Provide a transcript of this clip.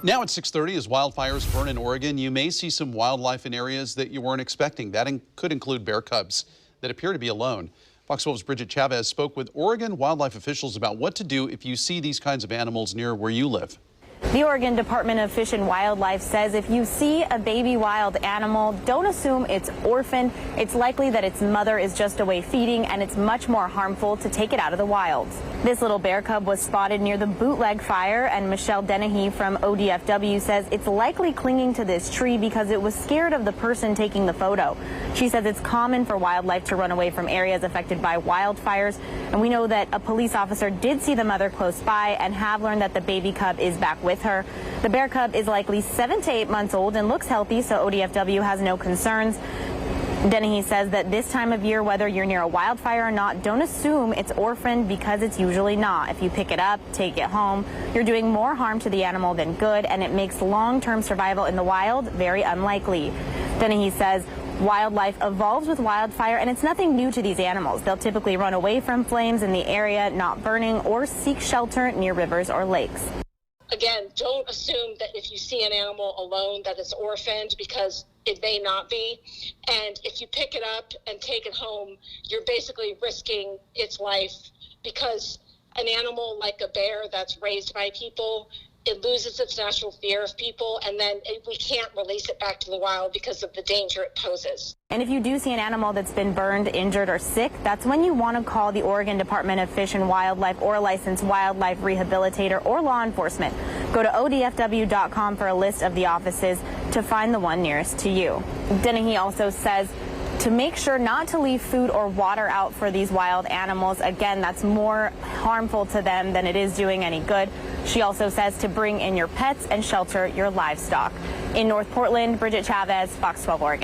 Now at 6:30, as wildfires burn in Oregon, you may see some wildlife in areas that you weren't expecting. That could include bear cubs that appear to be alone. Fox 12's Bridget Chavez spoke with Oregon wildlife officials about what to do if you see these kinds of animals near where you live. The Oregon Department of Fish and Wildlife says if you see a baby wild animal, don't assume it's orphaned. It's likely that its mother is just away feeding, and it's much more harmful to take it out of the wild. This little bear cub was spotted near the Bootleg Fire, and Michelle Dennehy from ODFW says it's likely clinging to this tree because it was scared of the person taking the photo. She says it's common for wildlife to run away from areas affected by wildfires, and we know that a police officer did see the mother close by and have learned that the baby cub is back with her. The bear cub is likely 7 to 8 months old and looks healthy, so ODFW has no concerns. Dennehy says that this time of year, whether you're near a wildfire or not, don't assume it's orphaned because it's usually not. If you pick it up, take it home, you're doing more harm to the animal than good, and it makes long-term survival in the wild very unlikely. Dennehy says wildlife evolves with wildfire, and it's nothing new to these animals. They'll typically run away from flames in the area not burning or seek shelter near rivers or lakes. Again, don't assume that if you see an animal alone that it's orphaned, because it may not be. And if you pick it up and take it home, you're basically risking its life, because an animal like a bear that's raised by people, it loses its natural fear of people, and then we can't release it back to the wild because of the danger it poses. And if you do see an animal that's been burned, injured, or sick, that's when you want to call the Oregon Department of Fish and Wildlife or a licensed wildlife rehabilitator or law enforcement. Go to odfw.com for a list of the offices to find the one nearest to you. Dennehy also says to make sure not to leave food or water out for these wild animals. Again, that's more harmful to them than it is doing any good. She also says to bring in your pets and shelter your livestock. In North Portland, Bridget Chavez, Fox 12 Oregon.